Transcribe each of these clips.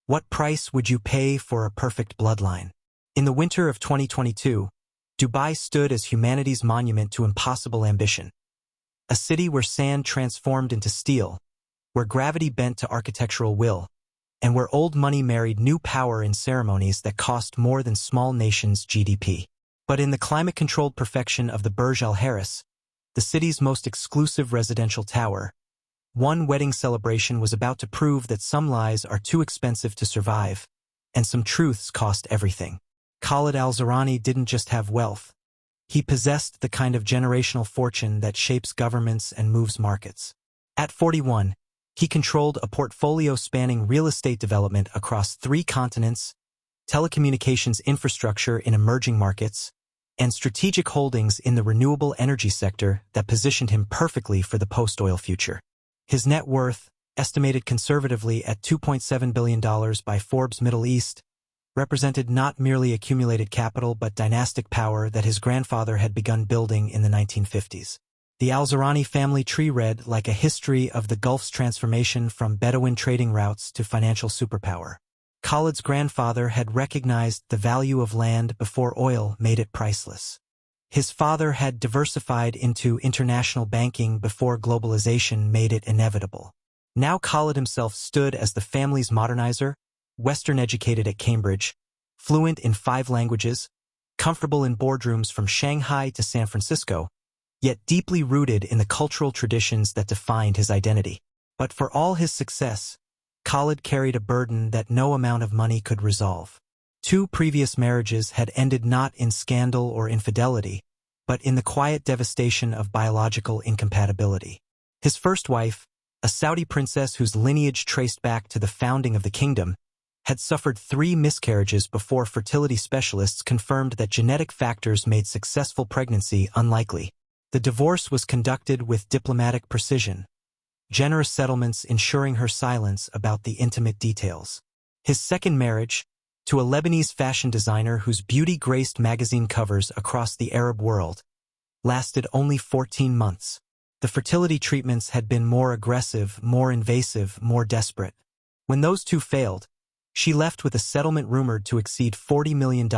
What price would you pay for a perfect bloodline? In the winter of 2022, Dubai stood as humanity's monument to impossible ambition. A city where sand transformed into steel, where gravity bent to architectural will, and where old money married new power in ceremonies that cost more than small nations' GDP. But in the climate-controlled perfection of the Burj Al Harris, the city's most exclusive residential tower, one wedding celebration was about to prove that some lies are too expensive to survive, and some truths cost everything. Khalid al-Zahrani didn't just have wealth. He possessed the kind of generational fortune that shapes governments and moves markets. At 41, he controlled a portfolio spanning real estate development across 3 continents, telecommunications infrastructure in emerging markets, and strategic holdings in the renewable energy sector that positioned him perfectly for the post-oil future. His net worth, estimated conservatively at $2.7 billion by Forbes Middle East, represented not merely accumulated capital but dynastic power that his grandfather had begun building in the 1950s. The al-Zahrani family tree read like a history of the Gulf's transformation from Bedouin trading routes to financial superpower. Khalid's grandfather had recognized the value of land before oil made it priceless. His father had diversified into international banking before globalization made it inevitable. Now Khalid himself stood as the family's modernizer, Western-educated at Cambridge, fluent in 5 languages, comfortable in boardrooms from Shanghai to San Francisco, yet deeply rooted in the cultural traditions that defined his identity. But for all his success, Khalid carried a burden that no amount of money could resolve. 2 previous marriages had ended not in scandal or infidelity, but in the quiet devastation of biological incompatibility. His first wife, a Saudi princess whose lineage traced back to the founding of the kingdom, had suffered 3 miscarriages before fertility specialists confirmed that genetic factors made successful pregnancy unlikely. The divorce was conducted with diplomatic precision, generous settlements ensuring her silence about the intimate details. His second marriage, to a Lebanese fashion designer whose beauty graced magazine covers across the Arab world, lasted only 14 months. The fertility treatments had been more aggressive, more invasive, more desperate. When those 2 failed, she left with a settlement rumored to exceed $40 million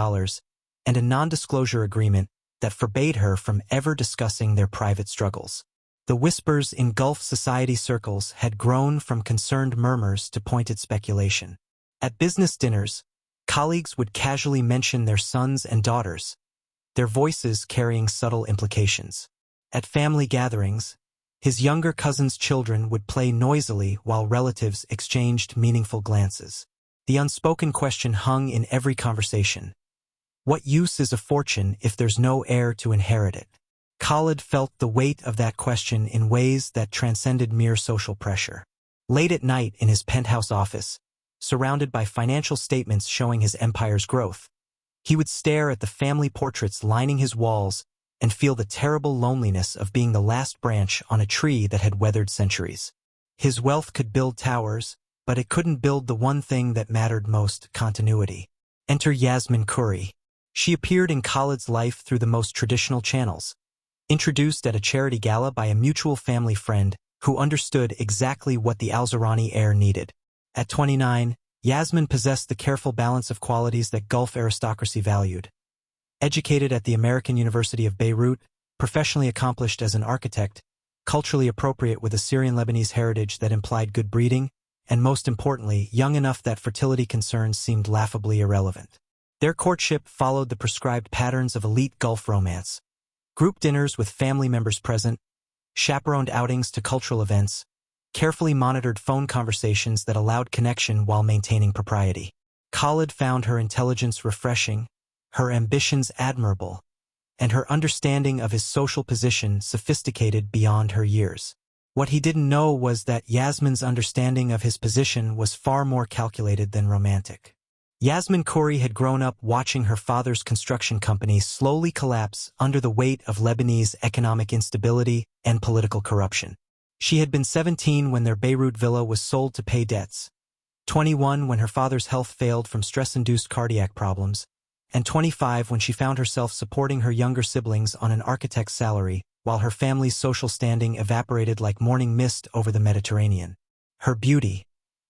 and a non-disclosure agreement that forbade her from ever discussing their private struggles. The whispers in Gulf society circles had grown from concerned murmurs to pointed speculation. At business dinners, colleagues would casually mention their sons and daughters, their voices carrying subtle implications. At family gatherings, his younger cousin's children would play noisily while relatives exchanged meaningful glances. The unspoken question hung in every conversation. What use is a fortune if there's no heir to inherit it? Khalid felt the weight of that question in ways that transcended mere social pressure. Late at night in his penthouse office, surrounded by financial statements showing his empire's growth, he would stare at the family portraits lining his walls and feel the terrible loneliness of being the last branch on a tree that had weathered centuries. His wealth could build towers, but it couldn't build the one thing that mattered most: continuity. Enter Jasmine Cruz. She appeared in Khalid's life through the most traditional channels, introduced at a charity gala by a mutual family friend who understood exactly what the al-Zahrani heir needed. At 29, Jasmine possessed the careful balance of qualities that Gulf aristocracy valued. Educated at the American University of Beirut, professionally accomplished as an architect, culturally appropriate with a Syrian-Lebanese heritage that implied good breeding, and most importantly, young enough that fertility concerns seemed laughably irrelevant. Their courtship followed the prescribed patterns of elite Gulf romance: group dinners with family members present, chaperoned outings to cultural events, carefully monitored phone conversations that allowed connection while maintaining propriety. Khalid found her intelligence refreshing, her ambitions admirable, and her understanding of his social position sophisticated beyond her years. What he didn't know was that Jasmine's understanding of his position was far more calculated than romantic. Jasmine Cruz had grown up watching her father's construction company slowly collapse under the weight of Lebanese economic instability and political corruption. She had been 17 when their Beirut villa was sold to pay debts, 21 when her father's health failed from stress-induced cardiac problems, and 25 when she found herself supporting her younger siblings on an architect's salary, while her family's social standing evaporated like morning mist over the Mediterranean. Her beauty,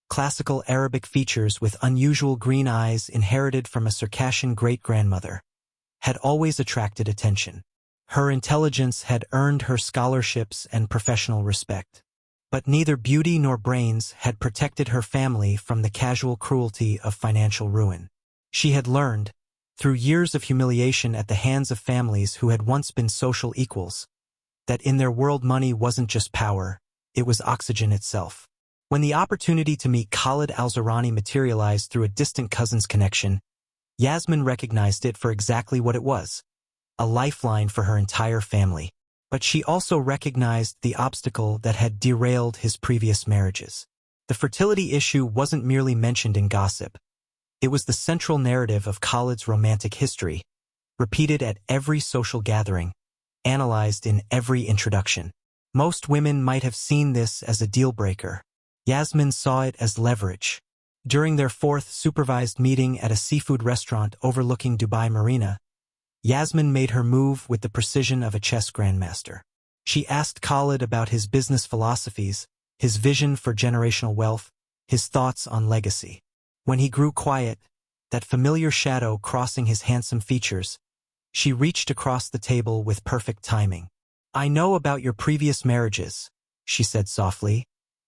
classical Arabic features with unusual green eyes inherited from a Circassian great-grandmother, had always attracted attention. Her intelligence had earned her scholarships and professional respect. But neither beauty nor brains had protected her family from the casual cruelty of financial ruin. She had learned, through years of humiliation at the hands of families who had once been social equals, that in their world money wasn't just power, it was oxygen itself. When the opportunity to meet Khalid al-Zurani materialized through a distant cousin's connection, Jasmine recognized it for exactly what it was, a lifeline for her entire family. But she also recognized the obstacle that had derailed his previous marriages. The fertility issue wasn't merely mentioned in gossip. It was the central narrative of Khalid's romantic history, repeated at every social gathering, analyzed in every introduction. Most women might have seen this as a deal-breaker. Jasmine saw it as leverage. During their fourth supervised meeting at a seafood restaurant overlooking Dubai Marina, Jasmine made her move with the precision of a chess grandmaster. She asked Khalid about his business philosophies, his vision for generational wealth, his thoughts on legacy. When he grew quiet, that familiar shadow crossing his handsome features, she reached across the table with perfect timing. "I know about your previous marriages," she said softly,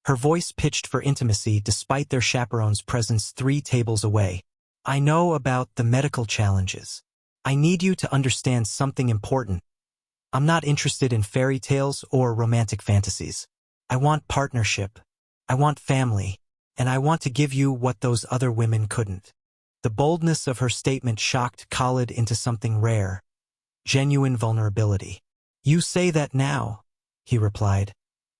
her voice pitched for intimacy despite their chaperone's presence 3 tables away. "I know about the medical challenges. I need you to understand something important. I'm not interested in fairy tales or romantic fantasies. I want partnership. I want family. And I want to give you what those other women couldn't." The boldness of her statement shocked Khalid into something rare, genuine vulnerability. "You say that now," he replied,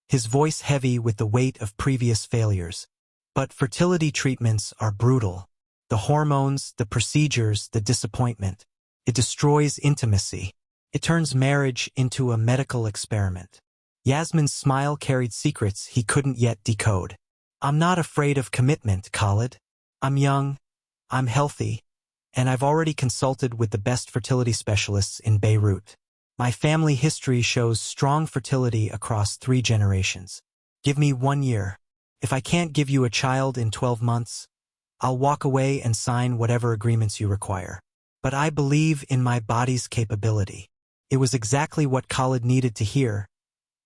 his voice heavy with the weight of previous failures. "But fertility treatments are brutal. The hormones, the procedures, the disappointment. It destroys intimacy. It turns marriage into a medical experiment." Jasmine's smile carried secrets he couldn't yet decode. "I'm not afraid of commitment, Khalid. I'm young, I'm healthy, and I've already consulted with the best fertility specialists in Beirut. My family history shows strong fertility across 3 generations. Give me 1 year. If I can't give you a child in 12 months, I'll walk away and sign whatever agreements you require. But I believe in my body's capability." It was exactly what Khalid needed to hear,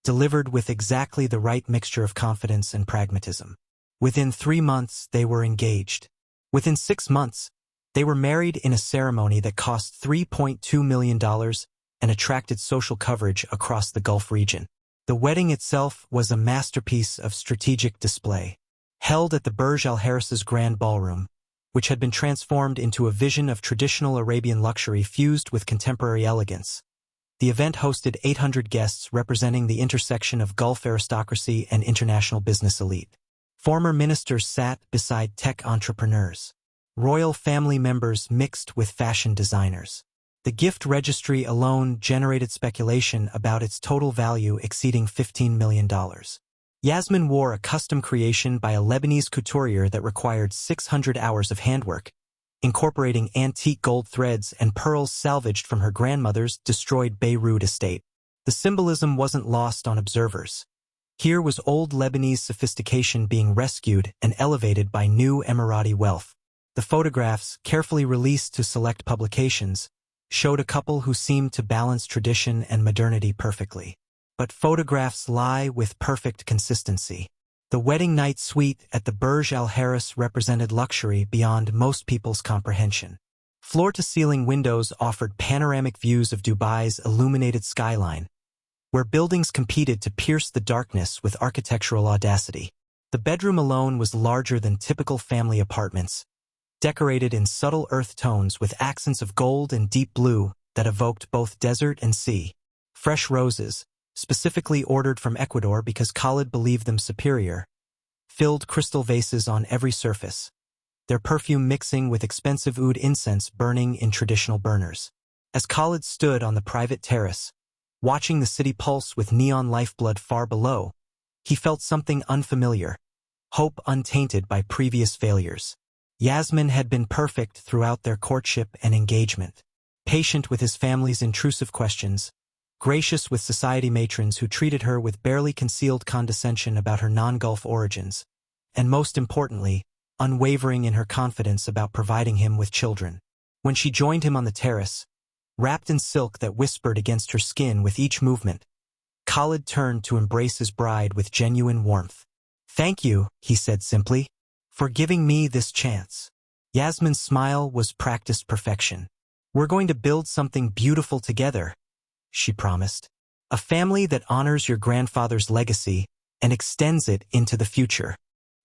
delivered with exactly the right mixture of confidence and pragmatism. Within 3 months, they were engaged. Within 6 months, they were married in a ceremony that cost $3.2 million and attracted social coverage across the Gulf region. The wedding itself was a masterpiece of strategic display. Held at the Burj Al Harris's Grand Ballroom, which had been transformed into a vision of traditional Arabian luxury fused with contemporary elegance. The event hosted 800 guests representing the intersection of Gulf aristocracy and international business elite. Former ministers sat beside tech entrepreneurs. Royal family members mixed with fashion designers. The gift registry alone generated speculation about its total value exceeding $15 million. Jasmine wore a custom creation by a Lebanese couturier that required 600 hours of handwork, incorporating antique gold threads and pearls salvaged from her grandmother's destroyed Beirut estate. The symbolism wasn't lost on observers. Here was old Lebanese sophistication being rescued and elevated by new Emirati wealth. The photographs, carefully released to select publications, showed a couple who seemed to balance tradition and modernity perfectly. But photographs lie with perfect consistency. The wedding night suite at the Burj Al Harris represented luxury beyond most people's comprehension. Floor-to-ceiling windows offered panoramic views of Dubai's illuminated skyline, where buildings competed to pierce the darkness with architectural audacity. The bedroom alone was larger than typical family apartments, decorated in subtle earth tones with accents of gold and deep blue that evoked both desert and sea. Fresh roses, specifically ordered from Ecuador because Khalid believed them superior, filled crystal vases on every surface, their perfume mixing with expensive oud incense burning in traditional burners. As Khalid stood on the private terrace, watching the city pulse with neon lifeblood far below, he felt something unfamiliar, hope untainted by previous failures. Jasmine had been perfect throughout their courtship and engagement, patient with his family's intrusive questions, gracious with society matrons who treated her with barely concealed condescension about her non-Gulf origins, and most importantly, unwavering in her confidence about providing him with children. When she joined him on the terrace, wrapped in silk that whispered against her skin with each movement, Khalid turned to embrace his bride with genuine warmth. "Thank you," he said simply, "for giving me this chance." Yasmine's smile was practiced perfection. "We're going to build something beautiful together," she promised. "A family that honors your grandfather's legacy and extends it into the future."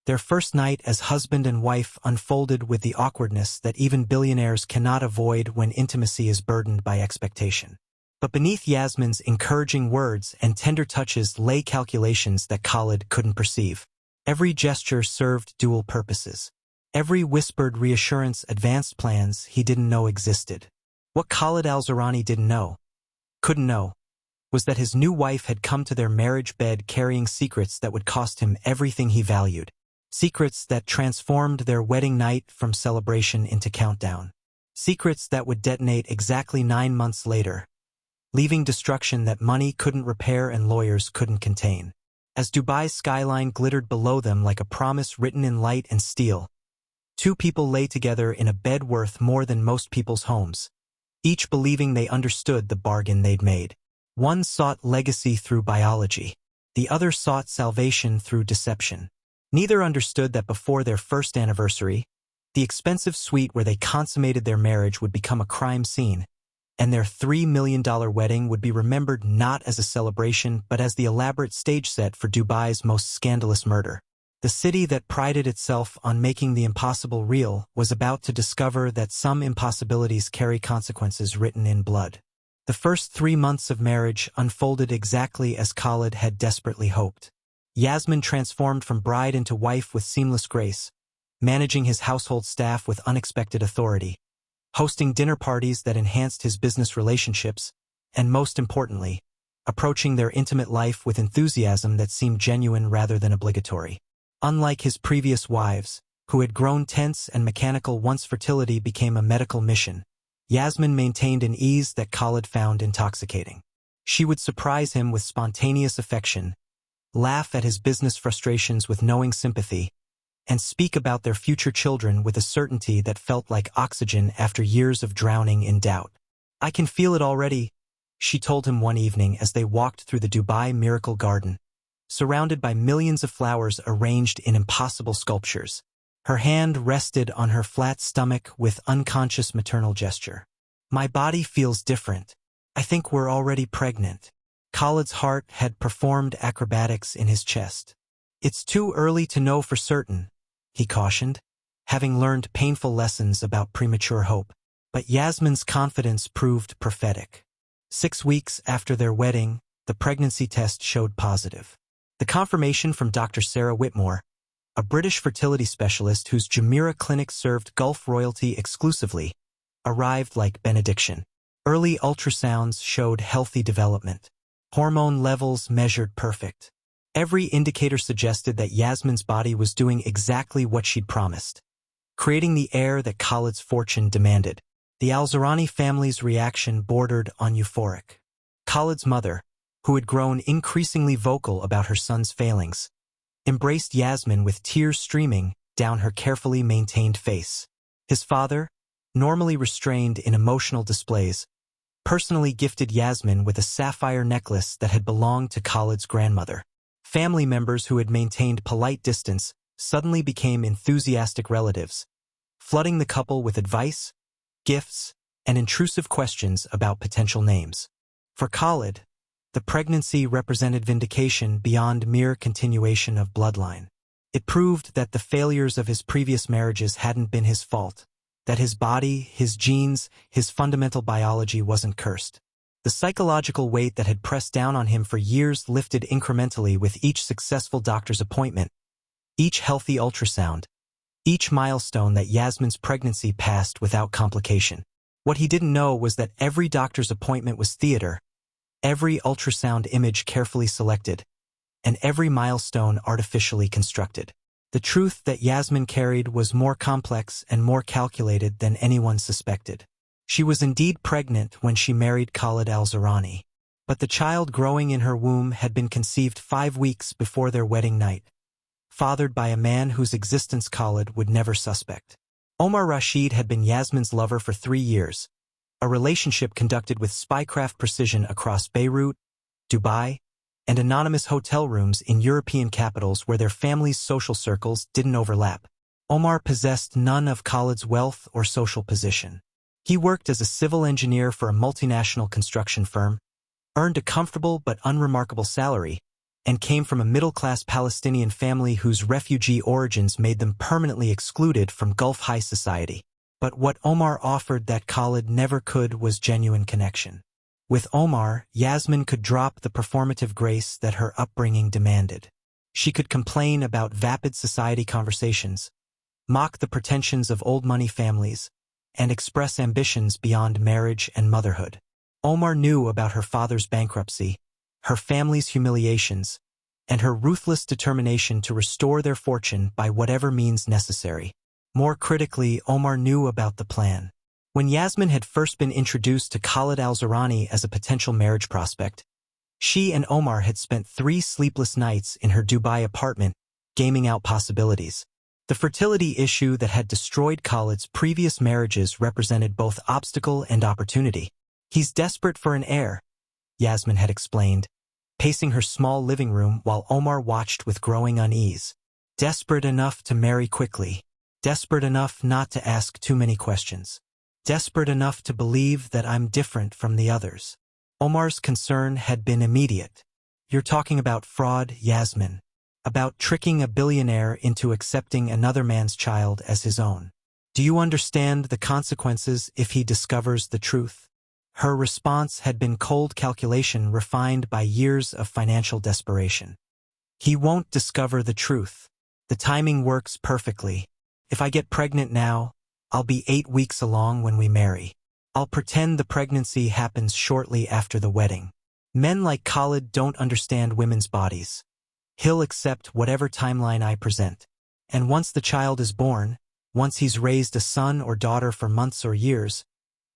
Their first night as husband and wife unfolded with the awkwardness that even billionaires cannot avoid when intimacy is burdened by expectation. But beneath Yasmine's encouraging words and tender touches lay calculations that Khalid couldn't perceive. Every gesture served dual purposes. Every whispered reassurance advanced plans he didn't know existed. What Khalid al-Zurani couldn't know, was that his new wife had come to their marriage bed carrying secrets that would cost him everything he valued. Secrets that transformed their wedding night from celebration into countdown. Secrets that would detonate exactly 9 months later, leaving destruction that money couldn't repair and lawyers couldn't contain. As Dubai's skyline glittered below them like a promise written in light and steel, two people lay together in a bed worth more than most people's homes, each believing they understood the bargain they'd made. One sought legacy through biology. The other sought salvation through deception. Neither understood that before their first anniversary, the expensive suite where they consummated their marriage would become a crime scene, and their $3 million wedding would be remembered not as a celebration but as the elaborate stage set for Dubai's most scandalous murder. The city that prided itself on making the impossible real was about to discover that some impossibilities carry consequences written in blood. The first 3 months of marriage unfolded exactly as Khalid had desperately hoped. Yasmine transformed from bride into wife with seamless grace, managing his household staff with unexpected authority, hosting dinner parties that enhanced his business relationships, and most importantly, approaching their intimate life with enthusiasm that seemed genuine rather than obligatory. Unlike his previous wives, who had grown tense and mechanical once fertility became a medical mission, Yasmine maintained an ease that Khalid found intoxicating. She would surprise him with spontaneous affection, laugh at his business frustrations with knowing sympathy, and speak about their future children with a certainty that felt like oxygen after years of drowning in doubt. "I can feel it already," she told him one evening as they walked through the Dubai Miracle Garden, surrounded by millions of flowers arranged in impossible sculptures. Her hand rested on her flat stomach with unconscious maternal gesture. "My body feels different. I think we're already pregnant." Khalid's heart had performed acrobatics in his chest. "It's too early to know for certain," he cautioned, having learned painful lessons about premature hope. But Yasmine's confidence proved prophetic. 6 weeks after their wedding, the pregnancy test showed positive. The confirmation from Dr. Sarah Whitmore, a British fertility specialist whose Jumeirah clinic served Gulf royalty exclusively, arrived like benediction. Early ultrasounds showed healthy development. Hormone levels measured perfect. Every indicator suggested that Yasmine's body was doing exactly what she'd promised, creating the heir that Khalid's fortune demanded. The al-Zurani family's reaction bordered on euphoric. Khalid's mother, who had grown increasingly vocal about her son's failings, embraced Yasmine with tears streaming down her carefully maintained face. His father, normally restrained in emotional displays, personally gifted Yasmine with a sapphire necklace that had belonged to Khalid's grandmother. Family members who had maintained polite distance suddenly became enthusiastic relatives, flooding the couple with advice, gifts, and intrusive questions about potential names. For Khalid, the pregnancy represented vindication beyond mere continuation of bloodline. It proved that the failures of his previous marriages hadn't been his fault, that his body, his genes, his fundamental biology wasn't cursed. The psychological weight that had pressed down on him for years lifted incrementally with each successful doctor's appointment, each healthy ultrasound, each milestone that Yasmine's pregnancy passed without complication. What he didn't know was that every doctor's appointment was theater, every ultrasound image carefully selected, and every milestone artificially constructed. The truth that Yasmine carried was more complex and more calculated than anyone suspected. She was indeed pregnant when she married Khalid al-Zurani, but the child growing in her womb had been conceived 5 weeks before their wedding night. fathered by a man whose existence Khalid would never suspect. Omar Rashid had been Yasmin's lover for 3 years, a relationship conducted with spycraft precision across Beirut, Dubai, and anonymous hotel rooms in European capitals where their families' social circles didn't overlap. Omar possessed none of Khalid's wealth or social position. He worked as a civil engineer for a multinational construction firm, earned a comfortable but unremarkable salary, and came from a middle-class Palestinian family whose refugee origins made them permanently excluded from Gulf high society. But what Omar offered that Khalid never could was genuine connection. With Omar, Yasmin could drop the performative grace that her upbringing demanded. She could complain about vapid society conversations, mock the pretensions of old money families, and express ambitions beyond marriage and motherhood. Omar knew about her father's bankruptcy, her family's humiliations, and her ruthless determination to restore their fortune by whatever means necessary. More critically, Omar knew about the plan. When Yasmin had first been introduced to Khalid al-Zurani as a potential marriage prospect, she and Omar had spent 3 sleepless nights in her Dubai apartment, gaming out possibilities. The fertility issue that had destroyed Khalid's previous marriages represented both obstacle and opportunity. "He's desperate for an heir," Yasmin had explained, pacing her small living room while Omar watched with growing unease. "Desperate enough to marry quickly. Desperate enough not to ask too many questions. Desperate enough to believe that I'm different from the others." Omar's concern had been immediate. "You're talking about fraud, Yasmin. About tricking a billionaire into accepting another man's child as his own. Do you understand the consequences if he discovers the truth?" Her response had been cold calculation refined by years of financial desperation. "He won't discover the truth. The timing works perfectly. If I get pregnant now, I'll be 8 weeks along when we marry. I'll pretend the pregnancy happens shortly after the wedding. Men like Khalid don't understand women's bodies. He'll accept whatever timeline I present. And once the child is born, once he's raised a son or daughter for months or years,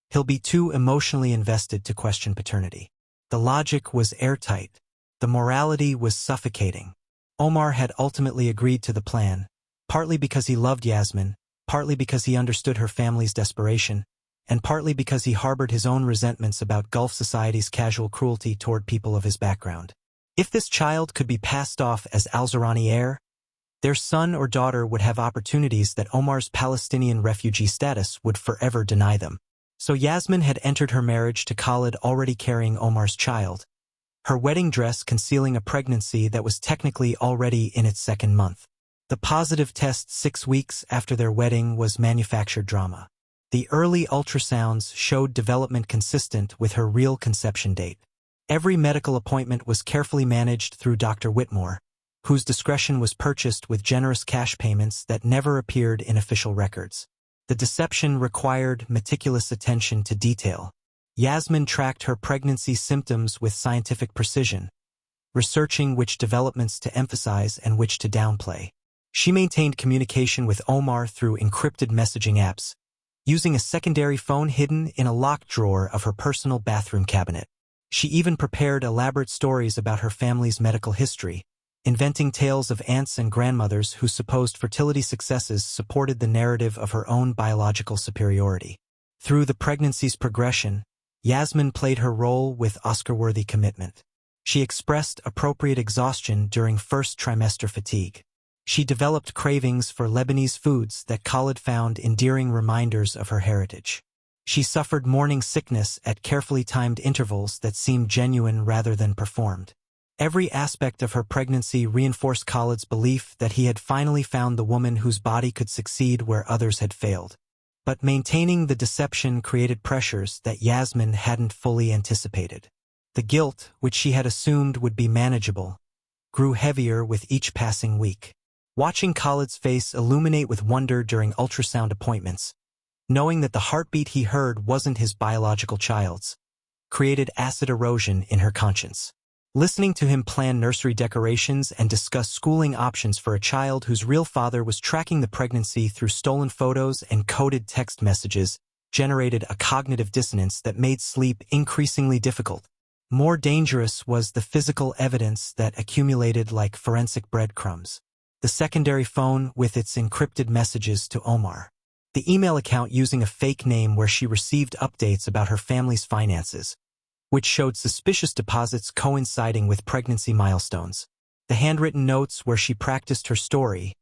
he'll be too emotionally invested to question paternity." The logic was airtight. The morality was suffocating. Omar had ultimately agreed to the plan, partly because he loved Yasmin, partly because he understood her family's desperation, and partly because he harbored his own resentments about Gulf society's casual cruelty toward people of his background. If this child could be passed off as al-Zurani heir, their son or daughter would have opportunities that Omar's Palestinian refugee status would forever deny them. So Yasmin had entered her marriage to Khalid already carrying Omar's child, her wedding dress concealing a pregnancy that was technically already in its 2nd month. The positive test 6 weeks after their wedding was manufactured drama. The early ultrasounds showed development consistent with her real conception date. Every medical appointment was carefully managed through Dr. Whitmore, whose discretion was purchased with generous cash payments that never appeared in official records. The deception required meticulous attention to detail. Yasmin tracked her pregnancy symptoms with scientific precision, researching which developments to emphasize and which to downplay. She maintained communication with Omar through encrypted messaging apps, using a secondary phone hidden in a locked drawer of her personal bathroom cabinet. She even prepared elaborate stories about her family's medical history, inventing tales of aunts and grandmothers whose supposed fertility successes supported the narrative of her own biological superiority. Through the pregnancy's progression, Yasmin played her role with Oscar-worthy commitment. She expressed appropriate exhaustion during first trimester fatigue. She developed cravings for Lebanese foods that Khalid found endearing reminders of her heritage. She suffered morning sickness at carefully timed intervals that seemed genuine rather than performed. Every aspect of her pregnancy reinforced Khalid's belief that he had finally found the woman whose body could succeed where others had failed. But maintaining the deception created pressures that Yasmin hadn't fully anticipated. The guilt, which she had assumed would be manageable, grew heavier with each passing week. Watching Khalid's face illuminate with wonder during ultrasound appointments, knowing that the heartbeat he heard wasn't his biological child's, created acid erosion in her conscience. Listening to him plan nursery decorations and discuss schooling options for a child whose real father was tracking the pregnancy through stolen photos and coded text messages generated a cognitive dissonance that made sleep increasingly difficult. More dangerous was the physical evidence that accumulated like forensic breadcrumbs. the secondary phone with its encrypted messages to Omar, the email account using a fake name where she received updates about her family's finances, which showed suspicious deposits coinciding with pregnancy milestones, the handwritten notes where she practiced her story,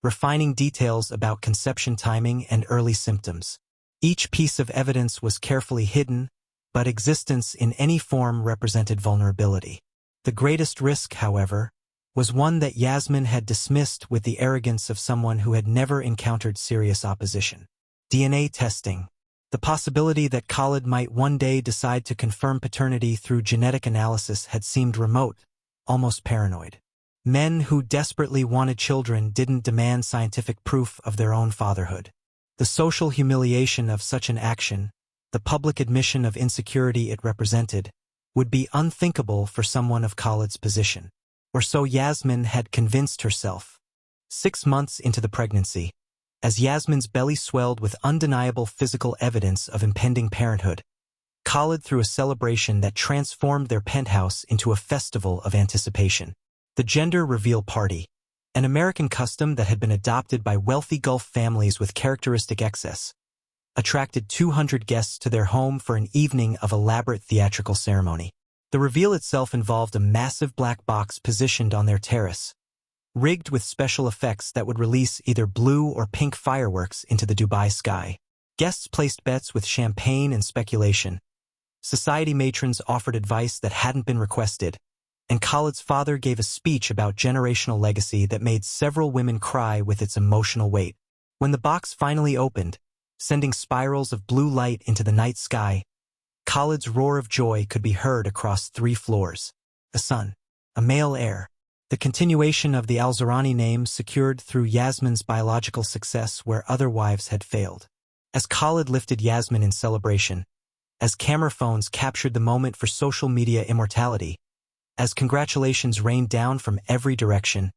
refining details about conception timing and early symptoms. Each piece of evidence was carefully hidden, but existence in any form represented vulnerability. The greatest risk, however, was one that Jasmine had dismissed with the arrogance of someone who had never encountered serious opposition. DNA testing. The possibility that Khalid might one day decide to confirm paternity through genetic analysis had seemed remote, almost paranoid. Men who desperately wanted children didn't demand scientific proof of their own fatherhood. The social humiliation of such an action, the public admission of insecurity it represented, would be unthinkable for someone of Khalid's position. Or so Jasmine had convinced herself. 6 months into the pregnancy, as Jasmine's belly swelled with undeniable physical evidence of impending parenthood, Khalid threw a celebration that transformed their penthouse into a festival of anticipation. The gender reveal party, an American custom that had been adopted by wealthy Gulf families with characteristic excess, attracted 200 guests to their home for an evening of elaborate theatrical ceremony. The reveal itself involved a massive black box positioned on their terrace, rigged with special effects that would release either blue or pink fireworks into the Dubai sky. Guests placed bets with champagne and speculation. Society matrons offered advice that hadn't been requested, and Khalid's father gave a speech about generational legacy that made several women cry with its emotional weight. When the box finally opened, sending spirals of blue light into the night sky, Khalid's roar of joy could be heard across 3 floors. A son, a male heir, the continuation of the Al-Zarani name secured through Jasmine's biological success where other wives had failed. As Khalid lifted Jasmine in celebration, as camera phones captured the moment for social media immortality, as congratulations rained down from every direction,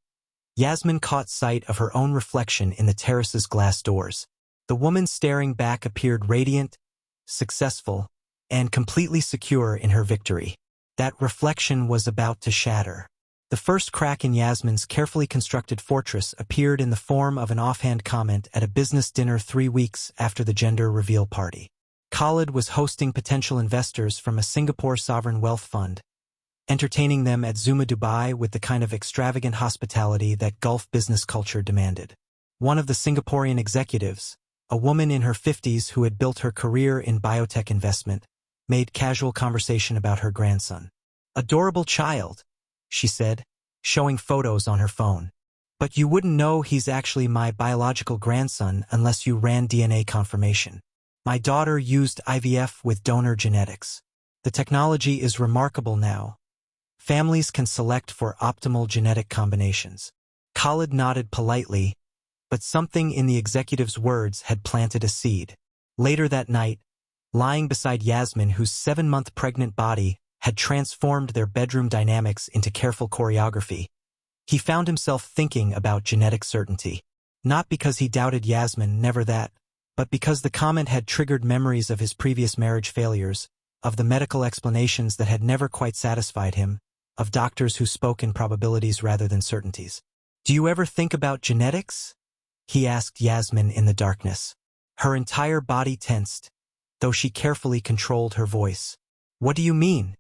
Jasmine caught sight of her own reflection in the terrace's glass doors. The woman staring back appeared radiant, successful, and completely secure in her victory. That reflection was about to shatter. The first crack in Jasmine's carefully constructed fortress appeared in the form of an offhand comment at a business dinner 3 weeks after the gender reveal party. Khalid was hosting potential investors from a Singapore sovereign wealth fund, entertaining them at Zuma Dubai with the kind of extravagant hospitality that Gulf business culture demanded. One of the Singaporean executives, a woman in her 50s who had built her career in biotech investment, made casual conversation about her grandson. "Adorable child," she said, showing photos on her phone. "But you wouldn't know he's actually my biological grandson unless you ran DNA confirmation. My daughter used IVF with donor genetics. The technology is remarkable now. Families can select for optimal genetic combinations." Khalid nodded politely, but something in the executive's words had planted a seed. Later that night, lying beside Jasmine, whose 7-month pregnant body had transformed their bedroom dynamics into careful choreography, he found himself thinking about genetic certainty. Not because he doubted Jasmine, never that, but because the comment had triggered memories of his previous marriage failures, of the medical explanations that had never quite satisfied him, of doctors who spoke in probabilities rather than certainties. "Do you ever think about genetics?" he asked Jasmine in the darkness. Her entire body tensed, though she carefully controlled her voice. "What do you mean?"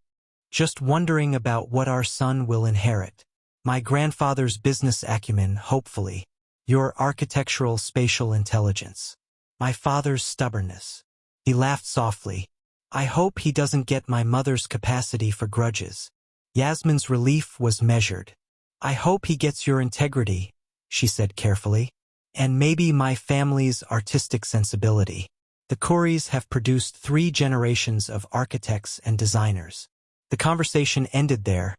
"Just wondering about what our son will inherit. My grandfather's business acumen, hopefully. Your architectural spatial intelligence. My father's stubbornness." He laughed softly. "I hope he doesn't get my mother's capacity for grudges." Jasmine's relief was measured. "I hope he gets your integrity," she said carefully. "And maybe my family's artistic sensibility. The Khouries have produced 3 generations of architects and designers." The conversation ended there,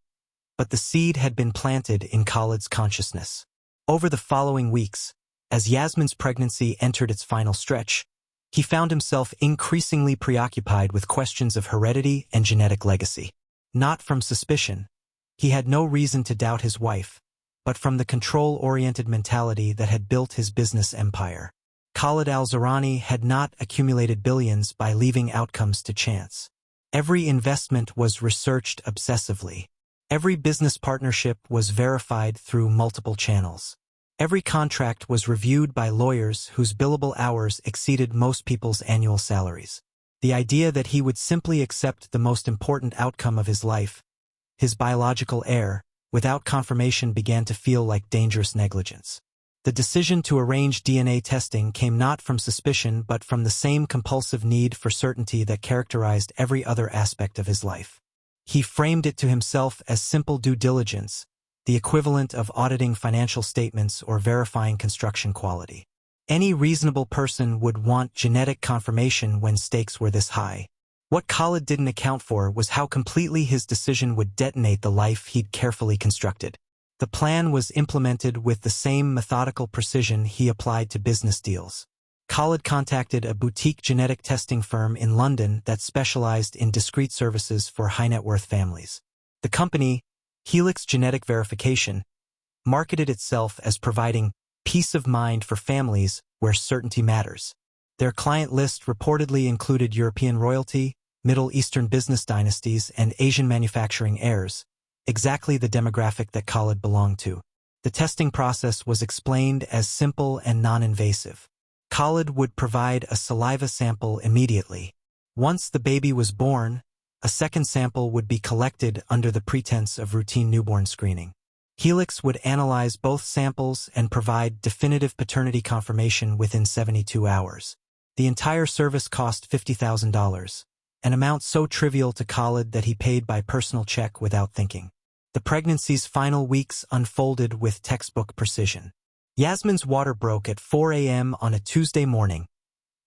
but the seed had been planted in Khalid's consciousness. Over the following weeks, as Jasmine's pregnancy entered its final stretch, he found himself increasingly preoccupied with questions of heredity and genetic legacy. Not from suspicion. He had no reason to doubt his wife, but from the control-oriented mentality that had built his business empire. Khalid Al-Zarani had not accumulated billions by leaving outcomes to chance. Every investment was researched obsessively. Every business partnership was verified through multiple channels. Every contract was reviewed by lawyers whose billable hours exceeded most people's annual salaries. The idea that he would simply accept the most important outcome of his life, his biological heir, without confirmation began to feel like dangerous negligence. The decision to arrange DNA testing came not from suspicion but from the same compulsive need for certainty that characterized every other aspect of his life. He framed it to himself as simple due diligence, the equivalent of auditing financial statements or verifying construction quality. Any reasonable person would want genetic confirmation when stakes were this high. What Khalid didn't account for was how completely his decision would detonate the life he'd carefully constructed. The plan was implemented with the same methodical precision he applied to business deals. Khalid contacted a boutique genetic testing firm in London that specialized in discrete services for high-net-worth families. The company, Helix Genetic Verification, marketed itself as providing peace of mind for families where certainty matters. Their client list reportedly included European royalty, Middle Eastern business dynasties, and Asian manufacturing heirs, exactly the demographic that Khalid belonged to. The testing process was explained as simple and non-invasive. Khalid would provide a saliva sample immediately. Once the baby was born, a second sample would be collected under the pretense of routine newborn screening. Helix would analyze both samples and provide definitive paternity confirmation within 72 hours. The entire service cost $50,000, an amount so trivial to Khalid that he paid by personal check without thinking. The pregnancy's final weeks unfolded with textbook precision. Yasmine's water broke at 4 a.m. on a Tuesday morning,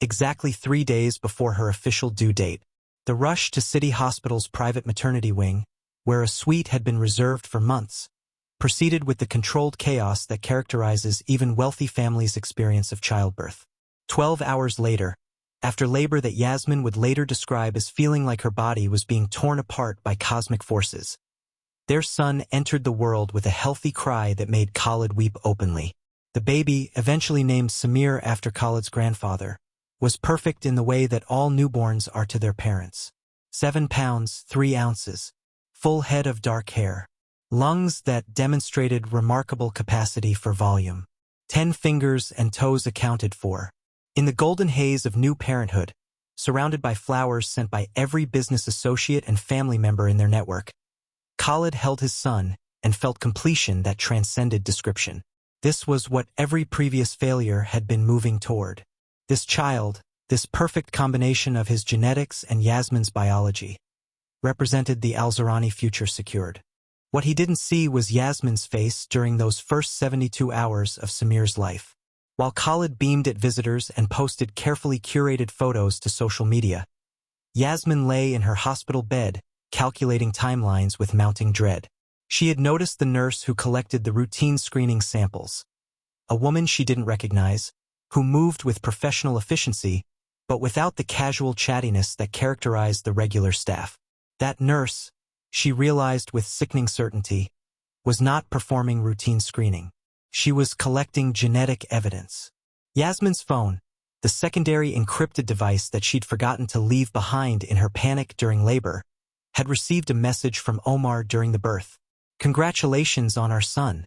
exactly 3 days before her official due date. The rush to City Hospital's private maternity wing, where a suite had been reserved for months, proceeded with the controlled chaos that characterizes even wealthy families' experience of childbirth. 12 hours later, after labor that Yasmine would later describe as feeling like her body was being torn apart by cosmic forces, their son entered the world with a healthy cry that made Khalid weep openly. The baby, eventually named Samir after Khalid's grandfather, was perfect in the way that all newborns are to their parents. 7 pounds, 3 ounces, full head of dark hair, lungs that demonstrated remarkable capacity for volume, 10 fingers and toes accounted for. In the golden haze of new parenthood, surrounded by flowers sent by every business associate and family member in their network, Khalid held his son and felt completion that transcended description. This was what every previous failure had been moving toward. This child, this perfect combination of his genetics and Yasmine's biology, represented the Al-Zarani future secured. What he didn't see was Yasmine's face during those first 72 hours of Samir's life. While Khalid beamed at visitors and posted carefully curated photos to social media, Yasmine lay in her hospital bed, calculating timelines with mounting dread. She had noticed the nurse who collected the routine screening samples, a woman she didn't recognize, who moved with professional efficiency, but without the casual chattiness that characterized the regular staff. That nurse, she realized with sickening certainty, was not performing routine screening. She was collecting genetic evidence. Yasmine's phone, the secondary encrypted device that she'd forgotten to leave behind in her panic during labor, had received a message from Omar during the birth. "Congratulations on our son,"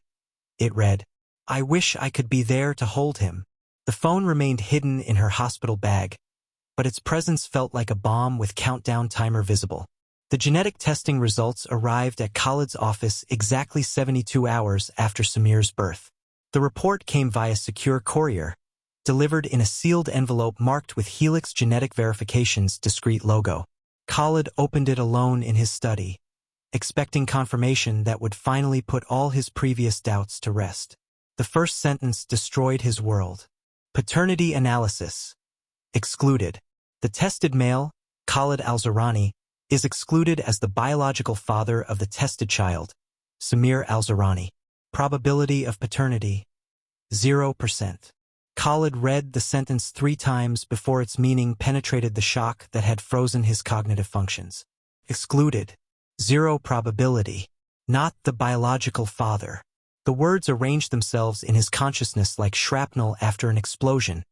it read. "I wish I could be there to hold him." The phone remained hidden in her hospital bag, but its presence felt like a bomb with countdown timer visible. The genetic testing results arrived at Khalid's office exactly 72 hours after Samir's birth. The report came via secure courier, delivered in a sealed envelope marked with Helix Genetic Verification's discreet logo. Khalid opened it alone in his study, expecting confirmation that would finally put all his previous doubts to rest. The first sentence destroyed his world. Paternity analysis. Excluded. The tested male, Khalid Al-Zarani, is excluded as the biological father of the tested child, Samir Al-Zarani. Probability of paternity, 0%. Khalid read the sentence 3 times before its meaning penetrated the shock that had frozen his cognitive functions. Excluded. 0 probability. Not the biological father. The words arranged themselves in his consciousness like shrapnel after an explosion,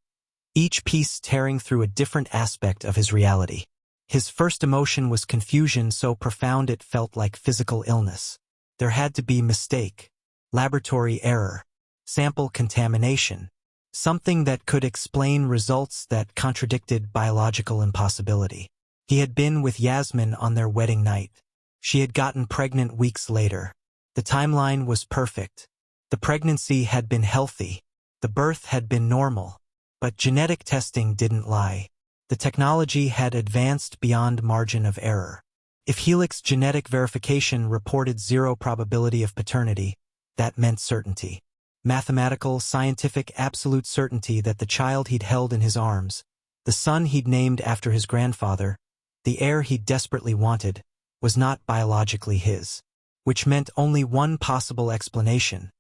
each piece tearing through a different aspect of his reality. His first emotion was confusion so profound it felt like physical illness. There had to be mistake, laboratory error, sample contamination, something that could explain results that contradicted biological impossibility. He had been with Jasmine on their wedding night. She had gotten pregnant weeks later. The timeline was perfect. The pregnancy had been healthy. The birth had been normal. But genetic testing didn't lie. The technology had advanced beyond margin of error. If Helix genetic verification reported 0 probability of paternity, that meant certainty. Mathematical, scientific, absolute certainty that the child he'd held in his arms, the son he'd named after his grandfather, the heir he desperately wanted, was not biologically his. Which meant only one possible explanation.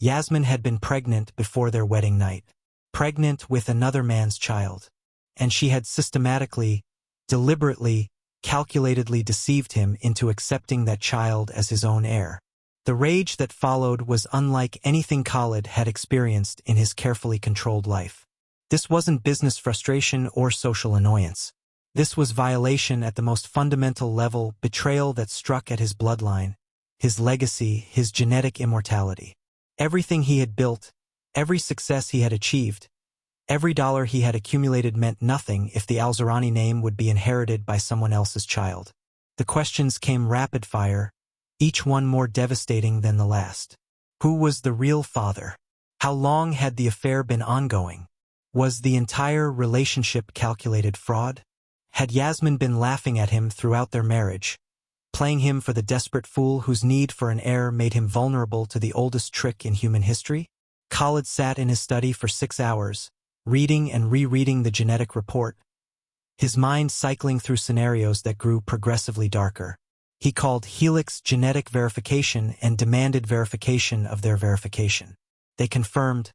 Jasmine had been pregnant before their wedding night. Pregnant with another man's child. And she had systematically, deliberately, calculatedly deceived him into accepting that child as his own heir. The rage that followed was unlike anything Khalid had experienced in his carefully controlled life. This wasn't business frustration or social annoyance. This was violation at the most fundamental level, betrayal that struck at his bloodline, his legacy, his genetic immortality. Everything he had built, every success he had achieved, every dollar he had accumulated meant nothing if the Al-Zurani name would be inherited by someone else's child. The questions came rapid fire, each one more devastating than the last. Who was the real father? How long had the affair been ongoing? Was the entire relationship calculated fraud? Had Jasmine been laughing at him throughout their marriage, playing him for the desperate fool whose need for an heir made him vulnerable to the oldest trick in human history? Khalid sat in his study for 6 hours, reading and rereading the genetic report, his mind cycling through scenarios that grew progressively darker. He called Helix genetic verification and demanded verification of their verification. They confirmed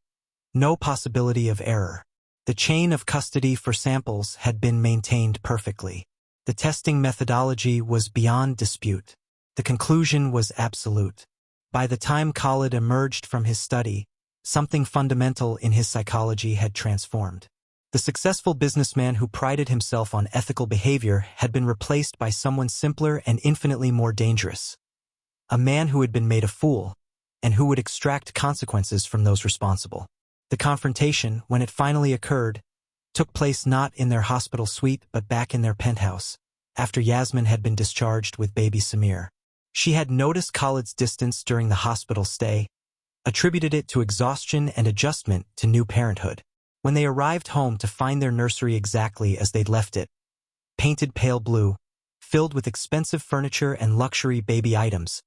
no possibility of error. The chain of custody for samples had been maintained perfectly. The testing methodology was beyond dispute. The conclusion was absolute. By the time Khalid emerged from his study, something fundamental in his psychology had transformed. The successful businessman who prided himself on ethical behavior had been replaced by someone simpler and infinitely more dangerous. A man who had been made a fool, and who would extract consequences from those responsible. The confrontation, when it finally occurred, took place not in their hospital suite but back in their penthouse, after Jasmine had been discharged with baby Samir. She had noticed Khalid's distance during the hospital stay, attributed it to exhaustion and adjustment to new parenthood. When they arrived home to find their nursery exactly as they'd left it, painted pale blue, filled with expensive furniture and luxury baby items,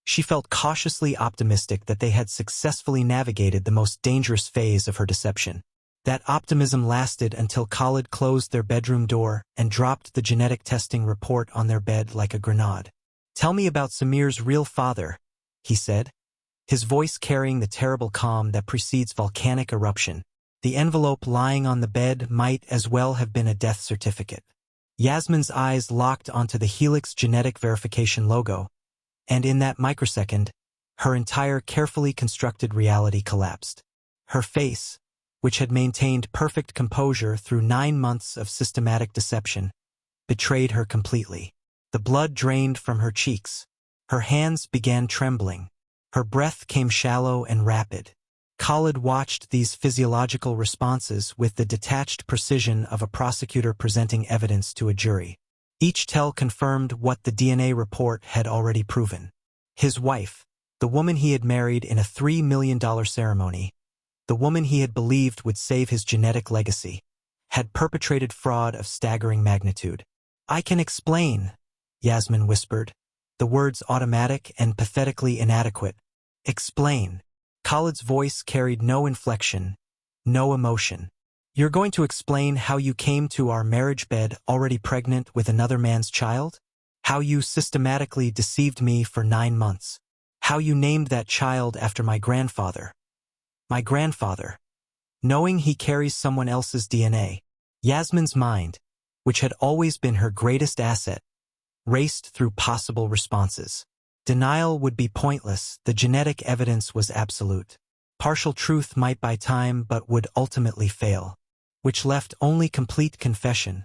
she felt cautiously optimistic that they had successfully navigated the most dangerous phase of her deception. That optimism lasted until Khalid closed their bedroom door and dropped the genetic testing report on their bed like a grenade. "Tell me about Samir's real father," he said, his voice carrying the terrible calm that precedes volcanic eruption. The envelope lying on the bed might as well have been a death certificate. Jasmine's eyes locked onto the Helix genetic verification logo, and in that microsecond, her entire carefully constructed reality collapsed. Her face, which had maintained perfect composure through 9 months of systematic deception, betrayed her completely. The blood drained from her cheeks. Her hands began trembling. Her breath came shallow and rapid. Khalid watched these physiological responses with the detached precision of a prosecutor presenting evidence to a jury. Each tell confirmed what the DNA report had already proven. His wife, the woman he had married in a $3 million ceremony, the woman he had believed would save his genetic legacy, had perpetrated fraud of staggering magnitude. "I can explain," Jasmine whispered, the words automatic and pathetically inadequate. "Explain." Khalid's voice carried no inflection, no emotion. "You're going to explain how you came to our marriage bed already pregnant with another man's child? How you systematically deceived me for 9 months? How you named that child after my grandfather? My grandfather, knowing he carries someone else's DNA." Jasmine's mind, which had always been her greatest asset, raced through possible responses. Denial would be pointless, the genetic evidence was absolute. Partial truth might buy time but would ultimately fail, which left only complete confession,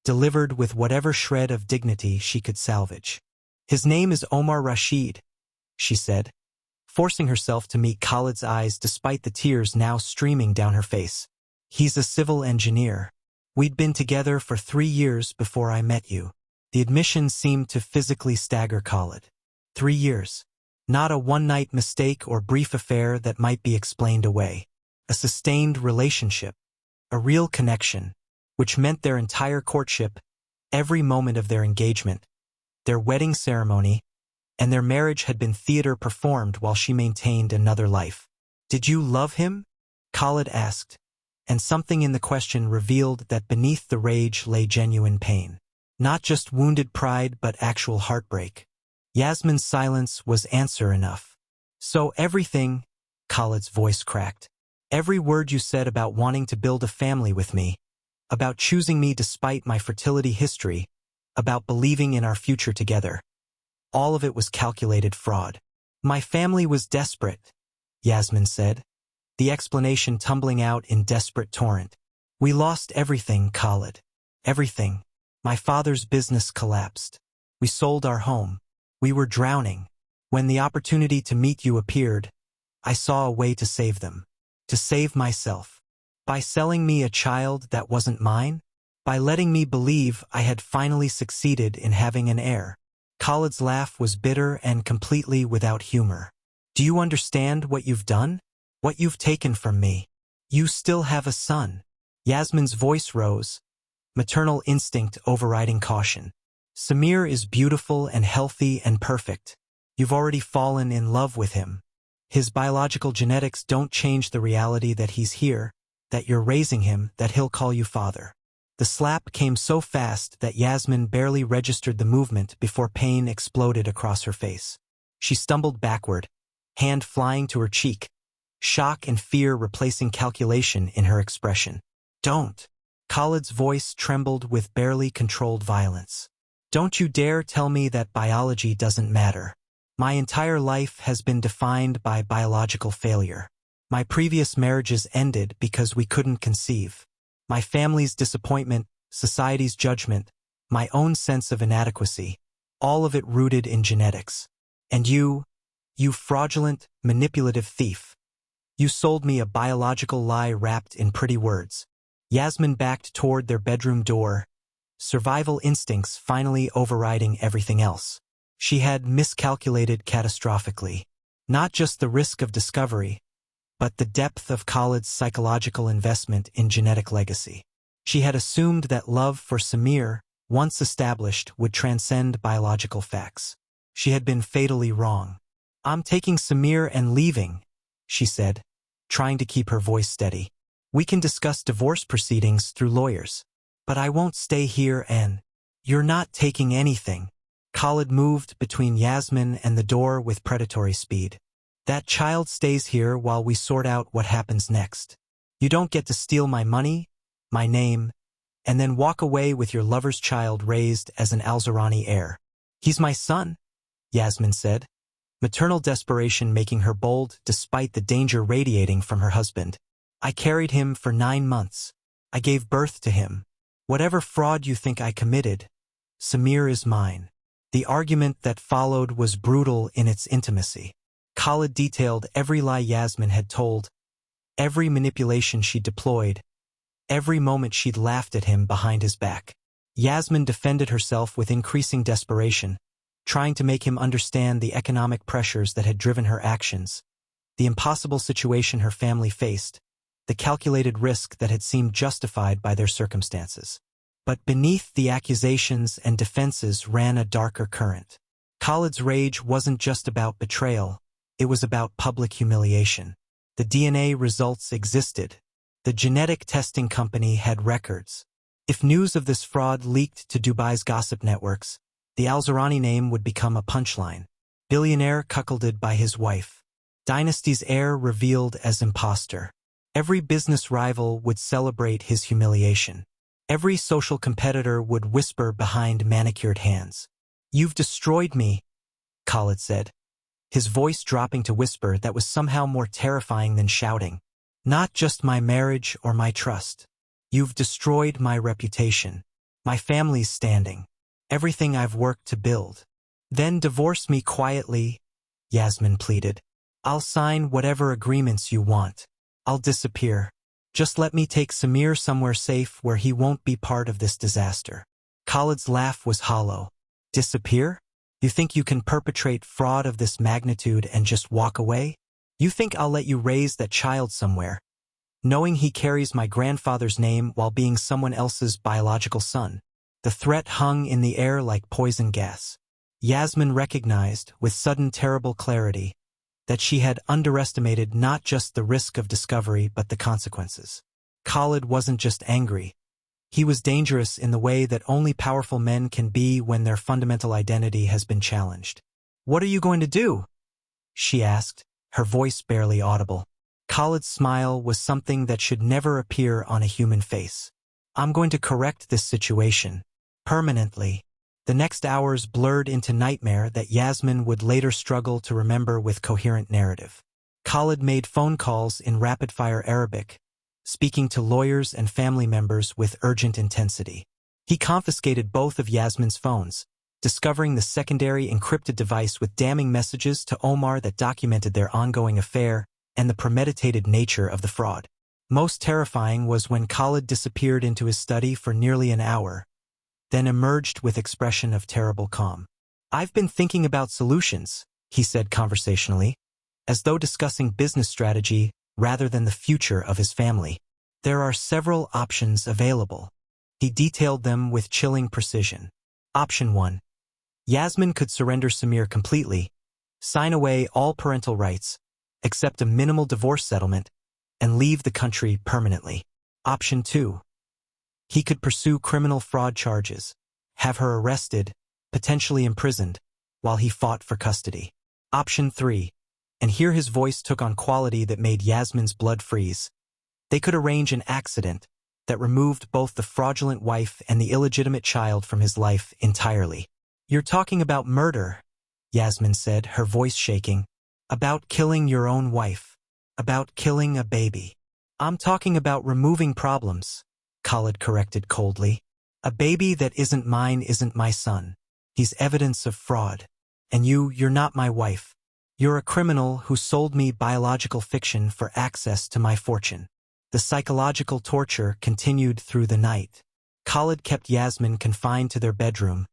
delivered with whatever shred of dignity she could salvage. "His name is Omar Rashid," she said, forcing herself to meet Khalid's eyes despite the tears now streaming down her face. He's a civil engineer. We'd been together for 3 years before I met you. The admission seemed to physically stagger Khalid. 3 years. Not a one-night mistake or brief affair that might be explained away. A sustained relationship. A real connection, which meant their entire courtship, every moment of their engagement, their wedding ceremony, and their marriage had been theater performed while she maintained another life. Did you love him? Khalid asked, and something in the question revealed that beneath the rage lay genuine pain. Not just wounded pride but actual heartbreak. Yasmine's silence was answer enough. So everything, Khalid's voice cracked. Every word you said about wanting to build a family with me, about choosing me despite my fertility history, about believing in our future together. All of it was calculated fraud. My family was desperate, Yasmine said, the explanation tumbling out in desperate torrent. We lost everything, Khalid. Everything. My father's business collapsed. We sold our home. We were drowning. When the opportunity to meet you appeared, I saw a way to save them. To save myself. By selling me a child that wasn't mine? By letting me believe I had finally succeeded in having an heir. Khalid's laugh was bitter and completely without humor. Do you understand what you've done? What you've taken from me? You still have a son. Yasmine's voice rose, maternal instinct overriding caution. Samir is beautiful and healthy and perfect. You've already fallen in love with him. His biological genetics don't change the reality that he's here, that you're raising him, that he'll call you father. The slap came so fast that Yasmine barely registered the movement before pain exploded across her face. She stumbled backward, hand flying to her cheek, shock and fear replacing calculation in her expression. Don't. Khalid's voice trembled with barely controlled violence. Don't you dare tell me that biology doesn't matter. My entire life has been defined by biological failure. My previous marriages ended because we couldn't conceive. My family's disappointment, society's judgment, my own sense of inadequacy, all of it rooted in genetics. And you fraudulent, manipulative thief. You sold me a biological lie wrapped in pretty words. Yasmine backed toward their bedroom door, survival instincts finally overriding everything else. She had miscalculated catastrophically. Not just the risk of discovery, but the depth of Khalid's psychological investment in genetic legacy. She had assumed that love for Samir, once established, would transcend biological facts. She had been fatally wrong. I'm taking Samir and leaving, she said, trying to keep her voice steady. We can discuss divorce proceedings through lawyers. But I won't stay here and... You're not taking anything. Khalid moved between Yasmine and the door with predatory speed. That child stays here while we sort out what happens next. You don't get to steal my money, my name, and then walk away with your lover's child raised as an Al-Zurani heir. He's my son, Yasmine said, maternal desperation making her bold despite the danger radiating from her husband. I carried him for 9 months. I gave birth to him. Whatever fraud you think I committed, Samir is mine. The argument that followed was brutal in its intimacy. Khalid detailed every lie Yasmine had told, every manipulation she deployed, every moment she'd laughed at him behind his back. Yasmine defended herself with increasing desperation, trying to make him understand the economic pressures that had driven her actions, the impossible situation her family faced, the calculated risk that had seemed justified by their circumstances. But beneath the accusations and defenses ran a darker current. Khalid's rage wasn't just about betrayal, it was about public humiliation. The DNA results existed. The genetic testing company had records. If news of this fraud leaked to Dubai's gossip networks, the Al-Zurani name would become a punchline. Billionaire cuckolded by his wife. Dynasty's heir revealed as imposter. Every business rival would celebrate his humiliation. Every social competitor would whisper behind manicured hands. You've destroyed me, Khalid said, his voice dropping to whisper that was somehow more terrifying than shouting. Not just my marriage or my trust. You've destroyed my reputation, my family's standing, everything I've worked to build. Then divorce me quietly, Yasmine pleaded. I'll sign whatever agreements you want. I'll disappear. Just let me take Samir somewhere safe where he won't be part of this disaster. Khalid's laugh was hollow. Disappear? You think you can perpetrate fraud of this magnitude and just walk away? You think I'll let you raise that child somewhere, knowing he carries my grandfather's name while being someone else's biological son? The threat hung in the air like poison gas. Jasmine recognized, with sudden terrible clarity, that she had underestimated not just the risk of discovery but the consequences. Khalid wasn't just angry. He was dangerous in the way that only powerful men can be when their fundamental identity has been challenged. "What are you going to do?" she asked, her voice barely audible. Khalid's smile was something that should never appear on a human face. "I'm going to correct this situation. Permanently." The next hours blurred into nightmare that Jasmine would later struggle to remember with coherent narrative. Khalid made phone calls in rapid-fire Arabic, speaking to lawyers and family members with urgent intensity. He confiscated both of Jasmine's phones, discovering the secondary encrypted device with damning messages to Omar that documented their ongoing affair and the premeditated nature of the fraud. Most terrifying was when Khalid disappeared into his study for nearly an hour, then emerged with expression of terrible calm. "I've been thinking about solutions," he said conversationally, as though discussing business strategy rather than the future of his family. "There are several options available." He detailed them with chilling precision. Option 1. Jasmine could surrender Samir completely, sign away all parental rights, accept a minimal divorce settlement, and leave the country permanently. Option 2. He could pursue criminal fraud charges, have her arrested, potentially imprisoned, while he fought for custody. Option 3. And here his voice took on quality that made Jasmine's blood freeze. They could arrange an accident that removed both the fraudulent wife and the illegitimate child from his life entirely. "You're talking about murder," Jasmine said, her voice shaking. "About killing your own wife. About killing a baby." "I'm talking about removing problems," Khalid corrected coldly. "A baby that isn't mine isn't my son. He's evidence of fraud. And you're not my wife. You're a criminal who sold me biological fiction for access to my fortune." The psychological torture continued through the night. Khalid kept Jasmine confined to their bedroom,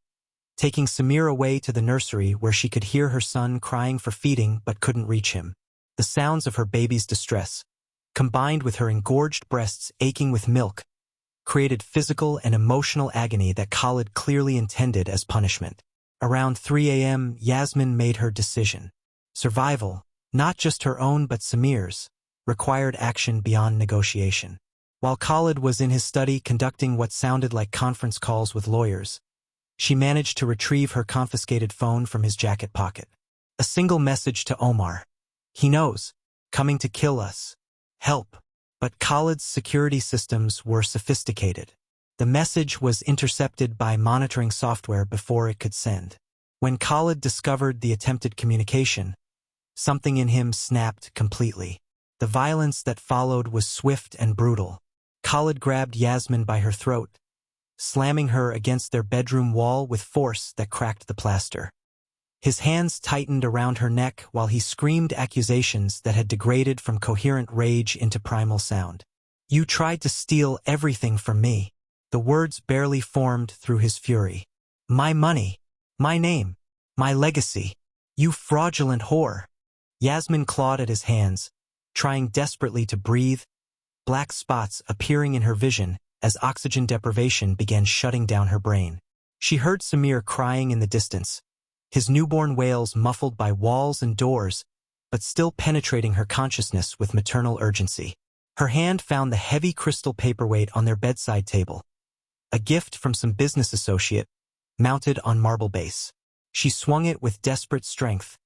taking Samir away to the nursery where she could hear her son crying for feeding but couldn't reach him. The sounds of her baby's distress, combined with her engorged breasts aching with milk, created physical and emotional agony that Khalid clearly intended as punishment. Around 3 a.m., Jasmine made her decision. Survival, not just her own but Samir's, required action beyond negotiation. While Khalid was in his study conducting what sounded like conference calls with lawyers, she managed to retrieve her confiscated phone from his jacket pocket. A single message to Omar. "He knows. Coming to kill us. Help." But Khalid's security systems were sophisticated. The message was intercepted by monitoring software before it could send. When Khalid discovered the attempted communication, something in him snapped completely. The violence that followed was swift and brutal. Khalid grabbed Jasmine by her throat, slamming her against their bedroom wall with force that cracked the plaster. His hands tightened around her neck while he screamed accusations that had degraded from coherent rage into primal sound. "You tried to steal everything from me." The words barely formed through his fury. "My money, my name, my legacy. You fraudulent whore." Jasmine clawed at his hands, trying desperately to breathe, black spots appearing in her vision as oxygen deprivation began shutting down her brain. She heard Samir crying in the distance, his newborn wails muffled by walls and doors, but still penetrating her consciousness with maternal urgency. Her hand found the heavy crystal paperweight on their bedside table, a gift from some business associate, mounted on marble base. She swung it with desperate strength,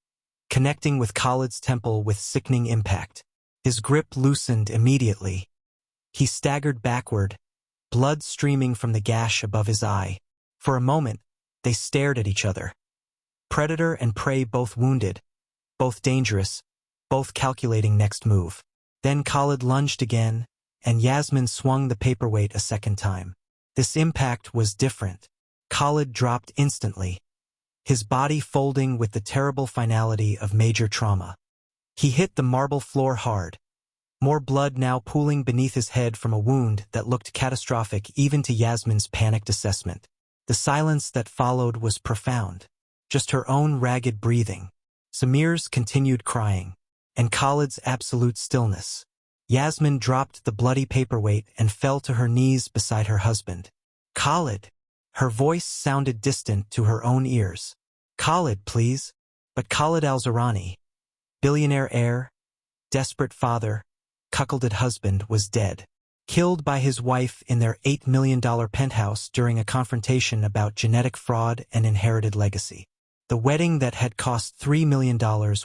connecting with Khalid's temple with sickening impact. His grip loosened immediately. He staggered backward, blood streaming from the gash above his eye. For a moment, they stared at each other. Predator and prey both wounded, both dangerous, both calculating next move. Then Khalid lunged again, and Jasmine swung the paperweight a second time. This impact was different. Khalid dropped instantly, his body folding with the terrible finality of major trauma. He hit the marble floor hard, more blood now pooling beneath his head from a wound that looked catastrophic even to Jasmine's panicked assessment. The silence that followed was profound. Just her own ragged breathing, Samir's continued crying, and Khalid's absolute stillness. Jasmine dropped the bloody paperweight and fell to her knees beside her husband. "Khalid!" Her voice sounded distant to her own ears. "Khalid, please." But Khalid al-Zurani, billionaire heir, desperate father, cuckolded husband, was dead. Killed by his wife in their $8 million penthouse during a confrontation about genetic fraud and inherited legacy. The wedding that had cost $3 million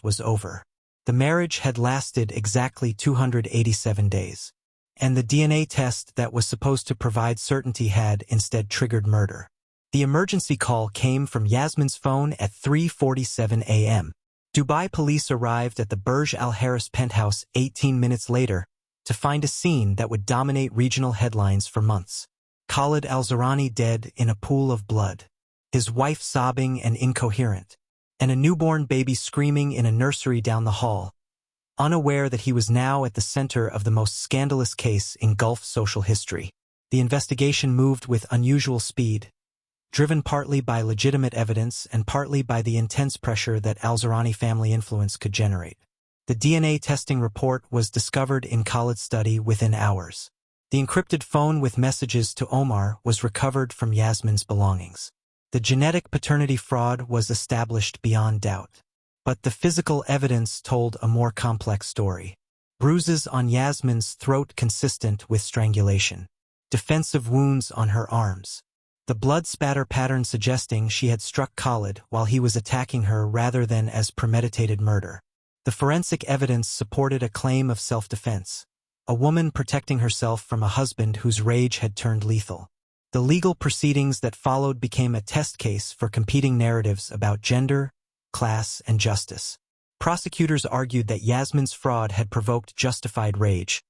was over. The marriage had lasted exactly 287 days. And the DNA test that was supposed to provide certainty had instead triggered murder. The emergency call came from Jasmine's phone at 3:47 a.m. Dubai police arrived at the Burj Al Harris penthouse 18 minutes later to find a scene that would dominate regional headlines for months. Khalid al-Zurani dead in a pool of blood, his wife sobbing and incoherent, and a newborn baby screaming in a nursery down the hall, unaware that he was now at the center of the most scandalous case in Gulf social history. The investigation moved with unusual speed, driven partly by legitimate evidence and partly by the intense pressure that al-Zurani family influence could generate. The DNA testing report was discovered in Khalid's study within hours. The encrypted phone with messages to Omar was recovered from Jasmine's belongings. The genetic paternity fraud was established beyond doubt. But the physical evidence told a more complex story. Bruises on Jasmine's throat consistent with strangulation. Defensive wounds on her arms. The blood spatter pattern suggesting she had struck Khalid while he was attacking her rather than as premeditated murder. The forensic evidence supported a claim of self-defense, a woman protecting herself from a husband whose rage had turned lethal. The legal proceedings that followed became a test case for competing narratives about gender, class, and justice. Prosecutors argued that Jasmine's fraud had provoked justified rage,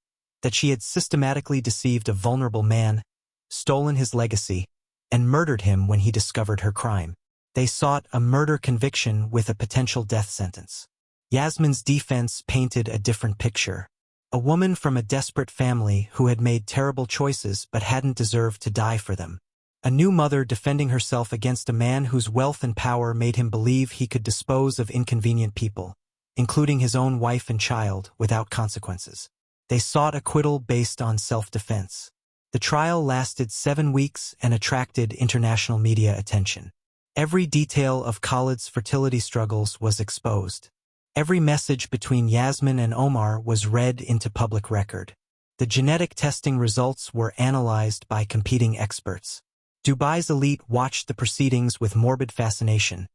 that she had systematically deceived a vulnerable man, stolen his legacy, and murdered him when he discovered her crime. They sought a murder conviction with a potential death sentence. Jasmine's defense painted a different picture. A woman from a desperate family who had made terrible choices but hadn't deserved to die for them. A new mother defending herself against a man whose wealth and power made him believe he could dispose of inconvenient people, including his own wife and child, without consequences. They sought acquittal based on self-defense. The trial lasted 7 weeks and attracted international media attention. Every detail of Khalid's fertility struggles was exposed. Every message between Jasmine and Omar was read into public record. The genetic testing results were analyzed by competing experts. Dubai's elite watched the proceedings with morbid fascination,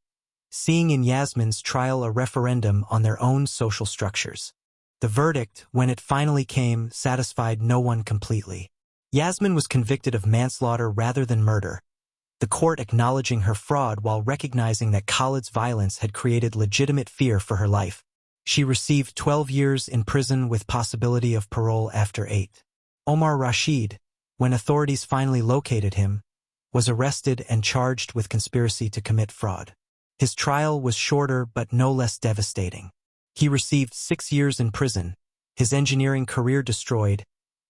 seeing in Jasmine's trial a referendum on their own social structures. The verdict, when it finally came, satisfied no one completely. Jasmine was convicted of manslaughter rather than murder, the court acknowledging her fraud while recognizing that Khalid's violence had created legitimate fear for her life. She received 12 years in prison with possibility of parole after 8. Omar Rashid, when authorities finally located him, was arrested and charged with conspiracy to commit fraud. His trial was shorter but no less devastating. He received 6 years in prison, his engineering career destroyed,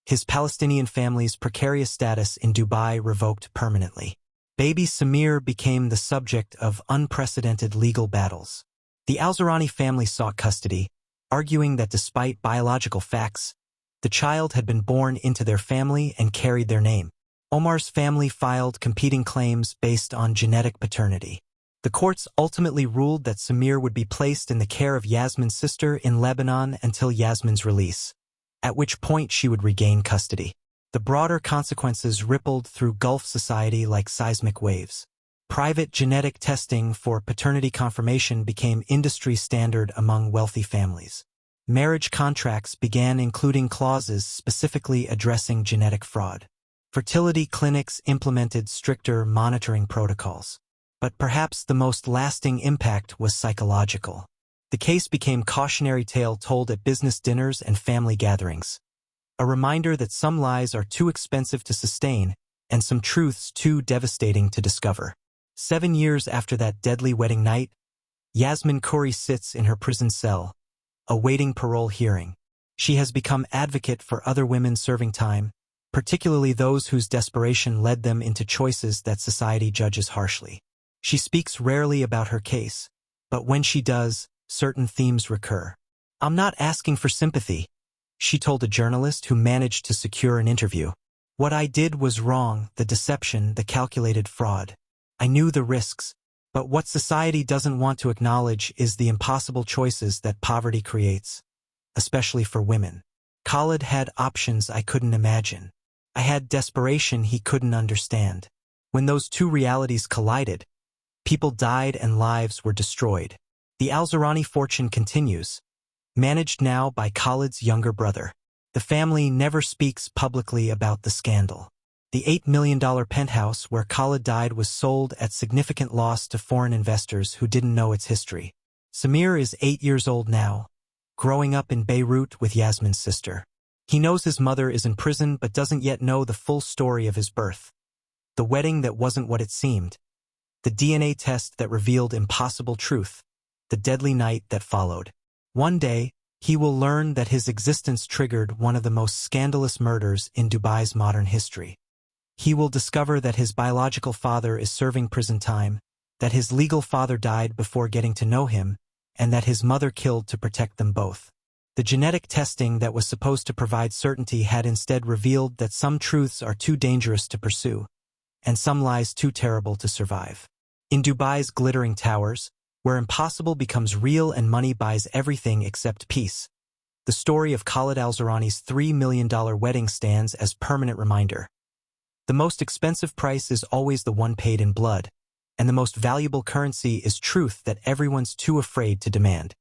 his Palestinian family's precarious status in Dubai revoked permanently. Baby Samir became the subject of unprecedented legal battles. The al-Zurani family sought custody, arguing that despite biological facts, the child had been born into their family and carried their name. Omar's family filed competing claims based on genetic paternity. The courts ultimately ruled that Samir would be placed in the care of Jasmine's sister in Lebanon until Jasmine's release, at which point she would regain custody. The broader consequences rippled through Gulf society like seismic waves. Private genetic testing for paternity confirmation became industry standard among wealthy families. Marriage contracts began including clauses specifically addressing genetic fraud. Fertility clinics implemented stricter monitoring protocols. But perhaps the most lasting impact was psychological. The case became a cautionary tale told at business dinners and family gatherings. A reminder that some lies are too expensive to sustain and some truths too devastating to discover. 7 years after that deadly wedding night, Jasmine Khoury sits in her prison cell, awaiting parole hearing. She has become advocate for other women serving time, particularly those whose desperation led them into choices that society judges harshly. She speaks rarely about her case, but when she does, certain themes recur. "I'm not asking for sympathy," she told a journalist who managed to secure an interview. "What I did was wrong, the deception, the calculated fraud. I knew the risks, but what society doesn't want to acknowledge is the impossible choices that poverty creates, especially for women. Khalid had options I couldn't imagine. I had desperation he couldn't understand. When those two realities collided, people died and lives were destroyed." The Al-Zurani fortune continues, managed now by Khalid's younger brother. The family never speaks publicly about the scandal. The $8 million penthouse where Khalid died was sold at significant loss to foreign investors who didn't know its history. Samir is 8 years old now, growing up in Beirut with Yasmin's sister. He knows his mother is in prison but doesn't yet know the full story of his birth. The wedding that wasn't what it seemed. The DNA test that revealed impossible truth. The deadly night that followed. One day, he will learn that his existence triggered one of the most scandalous murders in Dubai's modern history. He will discover that his biological father is serving prison time, that his legal father died before getting to know him, and that his mother killed to protect them both. The genetic testing that was supposed to provide certainty had instead revealed that some truths are too dangerous to pursue, and some lies too terrible to survive. In Dubai's glittering towers, where impossible becomes real and money buys everything except peace, the story of Khalid Al-Zurani's $3 million wedding stands as permanent reminder. The most expensive price is always the one paid in blood, and the most valuable currency is truth that everyone's too afraid to demand.